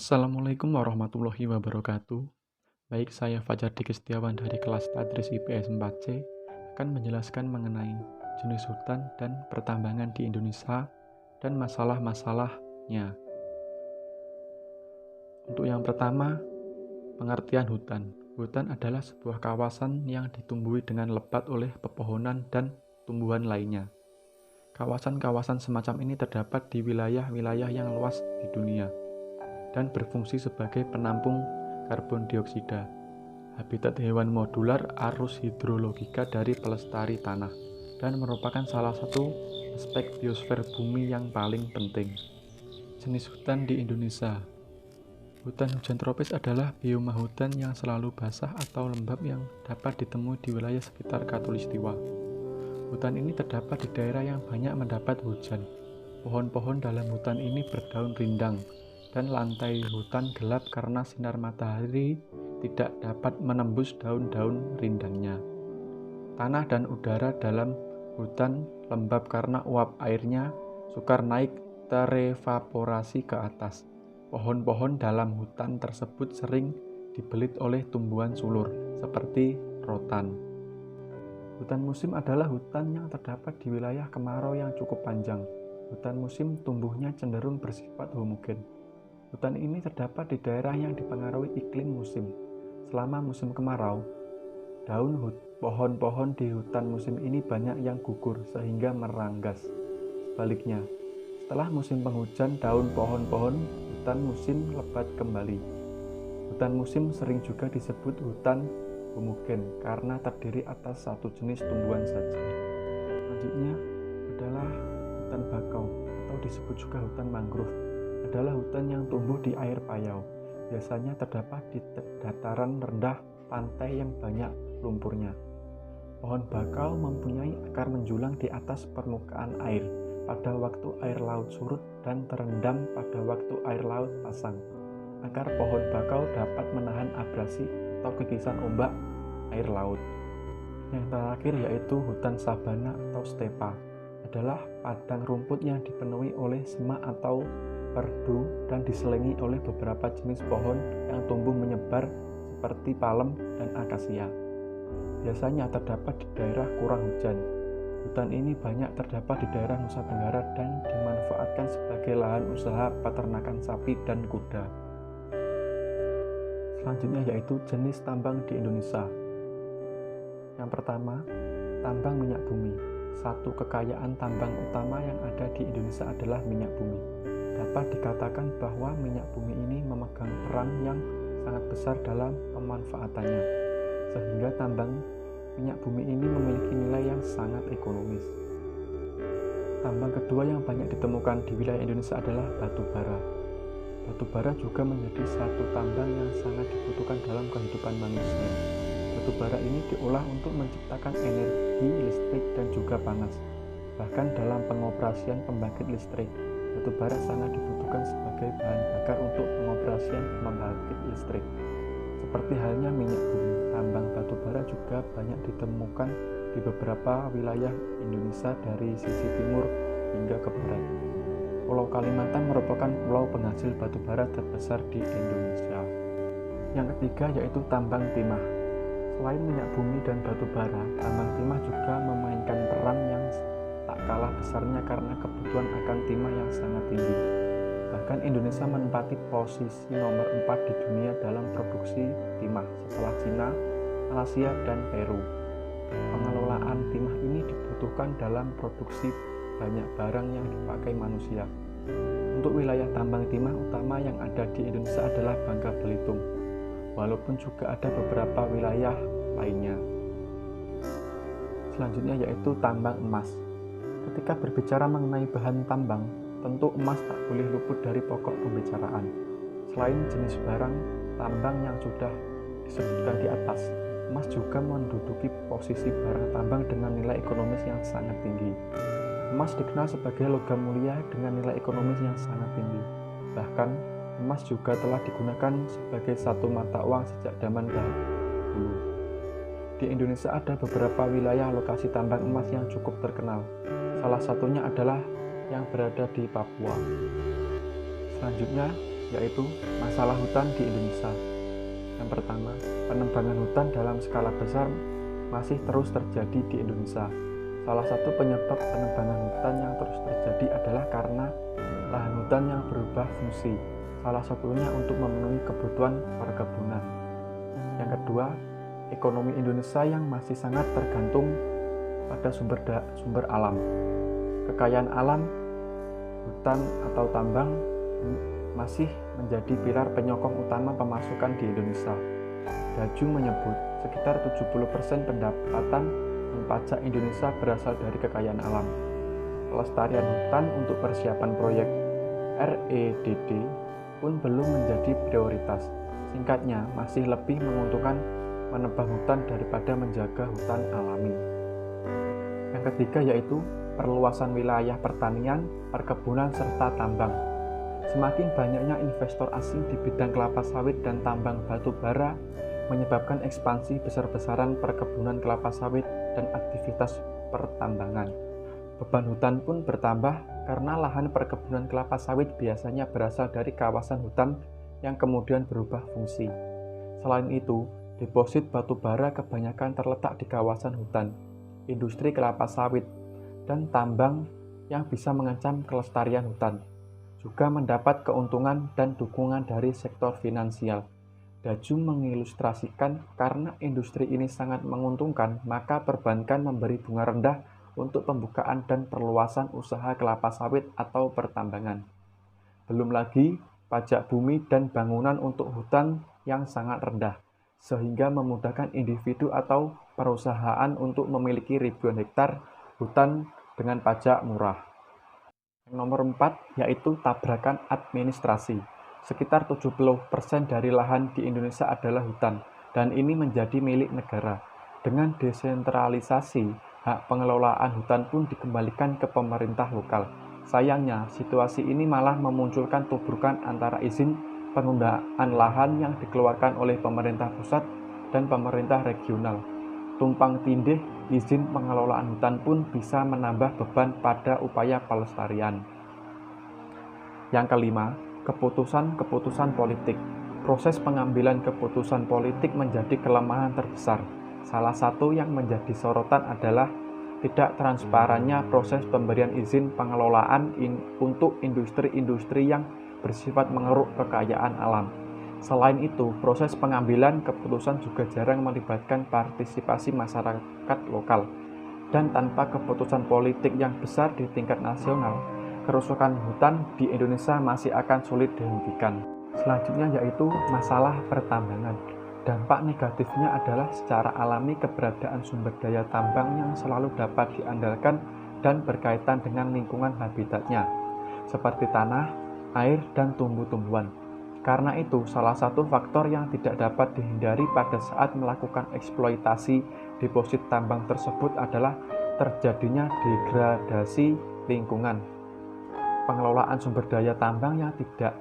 Assalamualaikum warahmatullahi wabarakatuh. Baik, saya Fajar Diki Setiawan dari kelas Tadris IPS 4C akan menjelaskan mengenai jenis hutan dan pertambangan di Indonesia dan masalah-masalahnya. Untuk yang pertama, pengertian hutan. Hutan adalah sebuah kawasan yang ditumbuhi dengan lebat oleh pepohonan dan tumbuhan lainnya. Kawasan-kawasan semacam ini terdapat di wilayah-wilayah yang luas di dunia dan berfungsi sebagai penampung karbon dioksida, habitat hewan modular arus hidrologika dari pelestari tanah, dan merupakan salah satu aspek biosfer bumi yang paling penting. Jenis hutan di Indonesia. Hutan hujan tropis adalah bioma hutan yang selalu basah atau lembab yang dapat ditemui di wilayah sekitar Khatulistiwa. Hutan ini terdapat di daerah yang banyak mendapat hujan. Pohon-pohon dalam hutan ini berdaun rindang, dan lantai hutan gelap karena sinar matahari tidak dapat menembus daun-daun rindangnya. Tanah dan udara dalam hutan lembab karena uap airnya sukar naik terevaporasi ke atas. Pohon-pohon dalam hutan tersebut sering dibelit oleh tumbuhan sulur, seperti rotan. Hutan musim adalah hutan yang terdapat di wilayah kemarau yang cukup panjang. Hutan musim tumbuhnya cenderung bersifat homogen. Hutan ini terdapat di daerah yang dipengaruhi iklim musim. Selama musim kemarau, daun pohon-pohon di hutan musim ini banyak yang gugur sehingga meranggas. Sebaliknya, setelah musim penghujan, daun pohon-pohon hutan musim lebat kembali. Hutan musim sering juga disebut hutan homogen karena terdiri atas satu jenis tumbuhan saja. Selanjutnya adalah hutan bakau atau disebut juga hutan mangrove. Adalah hutan yang tumbuh di air payau. Biasanya terdapat di dataran rendah pantai yang banyak lumpurnya. Pohon bakau mempunyai akar menjulang di atas permukaan air pada waktu air laut surut dan terendam pada waktu air laut pasang. Akar pohon bakau dapat menahan abrasi atau kikisan ombak air laut. Yang terakhir yaitu hutan sabana atau stepa. Adalah padang rumput yang dipenuhi oleh semak atau perdu dan diselingi oleh beberapa jenis pohon yang tumbuh menyebar seperti palem dan akasia. Biasanya terdapat di daerah kurang hujan. Hutan ini banyak terdapat di daerah Nusa Tenggara dan dimanfaatkan sebagai lahan usaha peternakan sapi dan kuda. Selanjutnya yaitu jenis tambang di Indonesia. Yang pertama, tambang minyak bumi. Satu kekayaan tambang utama yang ada di Indonesia adalah minyak bumi. Dapat dikatakan bahwa minyak bumi ini memegang peran yang sangat besar dalam pemanfaatannya, sehingga tambang minyak bumi ini memiliki nilai yang sangat ekonomis. Tambang kedua yang banyak ditemukan di wilayah Indonesia adalah batu bara. Batu bara juga menjadi satu tambang yang sangat dibutuhkan dalam kehidupan manusia. Batu bara ini diolah untuk menciptakan energi listrik dan juga panas. Bahkan dalam pengoperasian pembangkit listrik, batu bara sangat dibutuhkan sebagai bahan bakar untuk pengoperasian pembangkit listrik. Seperti halnya minyak bumi, tambang batu bara juga banyak ditemukan di beberapa wilayah Indonesia dari sisi timur hingga ke barat. Pulau Kalimantan merupakan pulau penghasil batu bara terbesar di Indonesia. Yang ketiga yaitu tambang timah. Selain minyak bumi dan batu bara, tambang timah juga memainkan peran yang tak kalah besarnya karena kebutuhan akan timah yang sangat tinggi. Bahkan Indonesia menempati posisi nomor 4 di dunia dalam produksi timah setelah Cina, Malaysia, dan Peru. Pengelolaan timah ini dibutuhkan dalam produksi banyak barang yang dipakai manusia. Untuk wilayah tambang timah utama yang ada di Indonesia adalah Bangka Belitung, walaupun juga ada beberapa wilayah lainnya. Selanjutnya yaitu tambang emas. Ketika berbicara mengenai bahan tambang, tentu emas tak boleh luput dari pokok pembicaraan. Selain jenis barang tambang yang sudah disebutkan di atas, emas juga menduduki posisi barang tambang dengan nilai ekonomis yang sangat tinggi. Emas dikenal sebagai logam mulia dengan nilai ekonomis yang sangat tinggi. Bahkan, emas juga telah digunakan sebagai satu mata uang sejak zaman dahulu. Di Indonesia ada beberapa wilayah lokasi tambang emas yang cukup terkenal. Salah satunya adalah yang berada di Papua. Selanjutnya yaitu masalah hutan di Indonesia. Yang pertama, penebangan hutan dalam skala besar masih terus terjadi di Indonesia. Salah satu penyebab penebangan hutan yang terus terjadi adalah karena lahan hutan yang berubah fungsi, salah satunya untuk memenuhi kebutuhan perkebunan. Yang kedua, ekonomi Indonesia yang masih sangat tergantung pada sumber alam. Kekayaan alam, hutan atau tambang masih menjadi pilar penyokong utama pemasukan di Indonesia. Dajung menyebut sekitar 70% pendapatan pajak Indonesia berasal dari kekayaan alam. Pelestarian hutan untuk persiapan proyek REDD pun belum menjadi prioritas. Singkatnya, masih lebih menguntungkan menebang hutan daripada menjaga hutan alami. Yang ketiga yaitu perluasan wilayah pertanian, perkebunan, serta tambang. Semakin banyaknya investor asing di bidang kelapa sawit dan tambang batu bara menyebabkan ekspansi besar-besaran perkebunan kelapa sawit dan aktivitas pertambangan. Beban hutan pun bertambah karena lahan perkebunan kelapa sawit biasanya berasal dari kawasan hutan yang kemudian berubah fungsi. Selain itu, deposit batu bara kebanyakan terletak di kawasan hutan, industri kelapa sawit, dan tambang yang bisa mengancam kelestarian hutan. Juga mendapat keuntungan dan dukungan dari sektor finansial. Dajung mengilustrasikan karena industri ini sangat menguntungkan, maka perbankan memberi bunga rendah untuk pembukaan dan perluasan usaha kelapa sawit atau pertambangan. Belum lagi pajak bumi dan bangunan untuk hutan yang sangat rendah, sehingga memudahkan individu atau perusahaan untuk memiliki ribuan hektar hutan dengan pajak murah. Yang nomor 4 yaitu tabrakan administrasi. Sekitar 70% dari lahan di Indonesia adalah hutan, dan ini menjadi milik negara. Dengan desentralisasi, hak pengelolaan hutan pun dikembalikan ke pemerintah lokal. Sayangnya, situasi ini malah memunculkan tubrukan antara izin penggunaan lahan yang dikeluarkan oleh pemerintah pusat dan pemerintah regional. Tumpang tindih izin pengelolaan hutan pun bisa menambah beban pada upaya pelestarian. Yang kelima, keputusan-keputusan politik. Proses pengambilan keputusan politik menjadi kelemahan terbesar. Salah satu yang menjadi sorotan adalah tidak transparannya proses pemberian izin pengelolaan untuk industri-industri yang bersifat mengeruk kekayaan alam. Selain itu, proses pengambilan keputusan juga jarang melibatkan partisipasi masyarakat lokal. Dan tanpa keputusan politik yang besar di tingkat nasional, kerusakan hutan di Indonesia masih akan sulit dihentikan. Selanjutnya yaitu masalah pertambangan. Dampak negatifnya adalah secara alami keberadaan sumber daya tambang yang selalu dapat diandalkan dan berkaitan dengan lingkungan habitatnya, seperti tanah, air, dan tumbuh-tumbuhan. Karena itu, salah satu faktor yang tidak dapat dihindari pada saat melakukan eksploitasi deposit tambang tersebut adalah terjadinya degradasi lingkungan. Pengelolaan sumber daya tambang yang tidak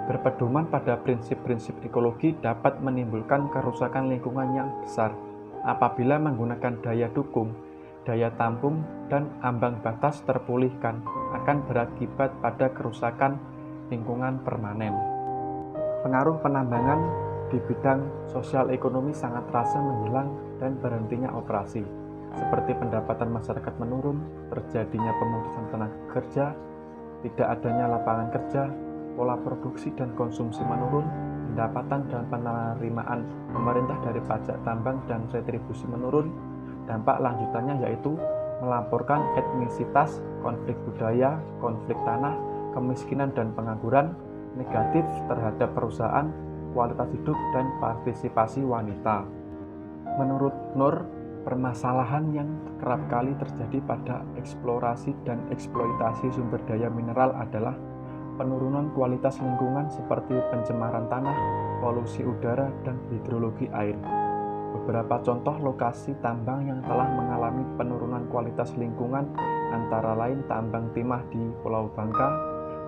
berpedoman pada prinsip-prinsip ekologi dapat menimbulkan kerusakan lingkungan yang besar. Apabila menggunakan daya dukung, daya tampung, dan ambang batas terpulihkan, akan berakibat pada kerusakan lingkungan permanen. Pengaruh penambangan di bidang sosial ekonomi sangat terasa menjelang dan berhentinya operasi, seperti pendapatan masyarakat menurun, terjadinya pemutusan tenaga kerja, tidak adanya lapangan kerja, pola produksi dan konsumsi menurun, pendapatan dan penerimaan pemerintah dari pajak tambang dan retribusi menurun. Dampak lanjutannya yaitu melaporkan etnisitas, konflik budaya, konflik tanah, kemiskinan dan pengangguran, negatif terhadap perusahaan, kualitas hidup, dan partisipasi wanita. Menurut Nur, permasalahan yang kerap kali terjadi pada eksplorasi dan eksploitasi sumber daya mineral adalah penurunan kualitas lingkungan seperti pencemaran tanah, polusi udara, dan hidrologi air. Beberapa contoh lokasi tambang yang telah mengalami penurunan kualitas lingkungan antara lain tambang timah di Pulau Bangka,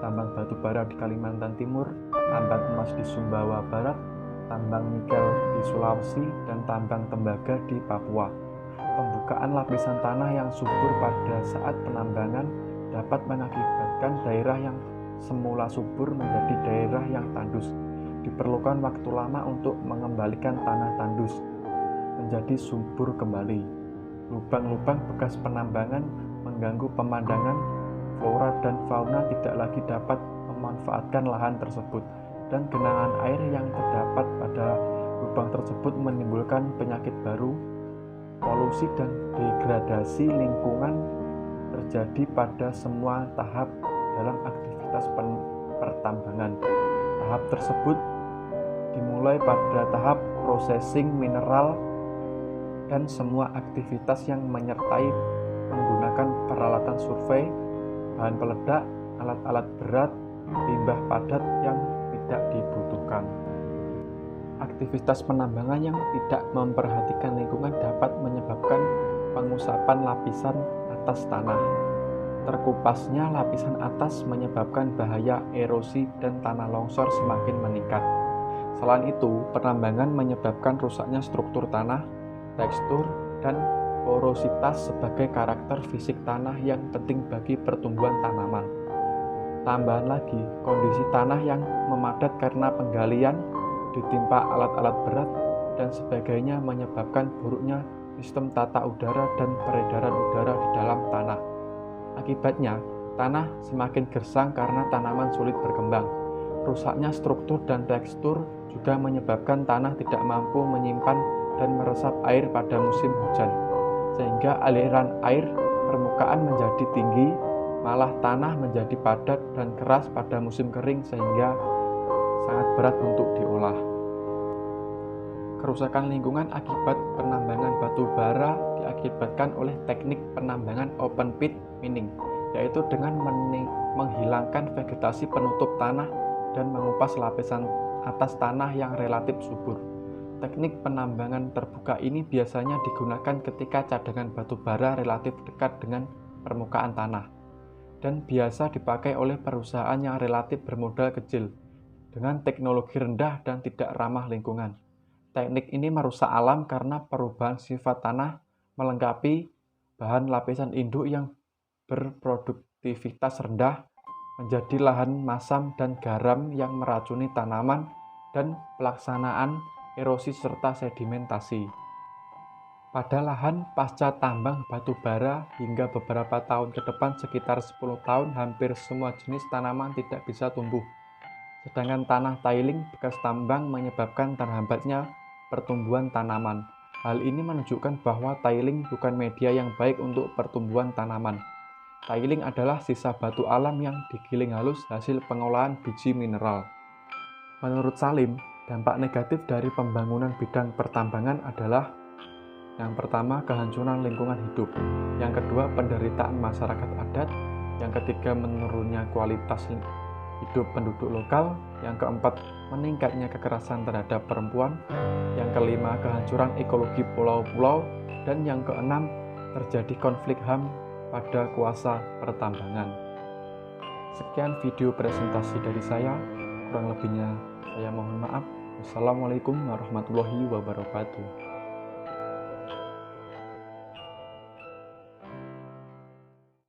tambang batu bara di Kalimantan Timur, tambang emas di Sumbawa Barat, tambang nikel di Sulawesi, dan tambang tembaga di Papua. Pembukaan lapisan tanah yang subur pada saat penambangan dapat mengakibatkan daerah yang semula subur menjadi daerah yang tandus. Diperlukan waktu lama untuk mengembalikan tanah tandus menjadi subur kembali. Lubang-lubang bekas penambangan mengganggu pemandangan, flora dan fauna tidak lagi dapat memanfaatkan lahan tersebut, dan genangan air yang terdapat pada lubang tersebut menimbulkan penyakit baru. Polusi dan degradasi lingkungan terjadi pada semua tahap dalam aktivitas pertambangan. Tahap tersebut dimulai pada tahap processing mineral dan semua aktivitas yang menyertai menggunakan peralatan survei, bahan peledak, alat-alat berat, limbah padat yang tidak dibutuhkan. Aktivitas penambangan yang tidak memperhatikan lingkungan dapat menyebabkan pengusapan lapisan atas tanah. Terkupasnya lapisan atas menyebabkan bahaya erosi dan tanah longsor semakin meningkat. Selain itu, penambangan menyebabkan rusaknya struktur tanah, tekstur, dan porositas sebagai karakter fisik tanah yang penting bagi pertumbuhan tanaman. Tambahan lagi, kondisi tanah yang memadat karena penggalian, ditimpa alat-alat berat, dan sebagainya menyebabkan buruknya sistem tata udara dan peredaran udara di dalam tanah. Akibatnya, tanah semakin gersang karena tanaman sulit berkembang. Rusaknya struktur dan tekstur juga menyebabkan tanah tidak mampu menyimpan dan meresap air pada musim hujan, sehingga aliran air permukaan menjadi tinggi, malah tanah menjadi padat dan keras pada musim kering sehingga sangat berat untuk diolah. Kerusakan lingkungan akibat penambangan batu bara diakibatkan oleh teknik penambangan open pit mining, yaitu dengan menghilangkan vegetasi penutup tanah dan mengupas lapisan atas tanah yang relatif subur. Teknik penambangan terbuka ini biasanya digunakan ketika cadangan batu bara relatif dekat dengan permukaan tanah, dan biasa dipakai oleh perusahaan yang relatif bermodal kecil, dengan teknologi rendah dan tidak ramah lingkungan. Teknik ini merusak alam karena perubahan sifat tanah melengkapi bahan lapisan induk yang berproduktivitas rendah menjadi lahan masam dan garam yang meracuni tanaman dan pelaksanaan erosi serta sedimentasi. Pada lahan pasca tambang batu bara hingga beberapa tahun ke depan, sekitar 10 tahun, hampir semua jenis tanaman tidak bisa tumbuh. Sedangkan tanah tiling bekas tambang menyebabkan terhambatnya pertumbuhan tanaman. Hal ini menunjukkan bahwa tiling bukan media yang baik untuk pertumbuhan tanaman. Tiling adalah sisa batu alam yang digiling halus hasil pengolahan biji mineral. Menurut Salim, dampak negatif dari pembangunan bidang pertambangan adalah: yang pertama, kehancuran lingkungan hidup; yang kedua, penderitaan masyarakat adat; yang ketiga, menurunnya kualitas hidup penduduk lokal; yang keempat, meningkatnya kekerasan terhadap perempuan; yang kelima, kehancuran ekologi pulau-pulau; dan yang keenam, terjadi konflik HAM pada kuasa pertambangan. Sekian video presentasi dari saya, kurang lebihnya saya mohon maaf. Wassalamualaikum warahmatullahi wabarakatuh.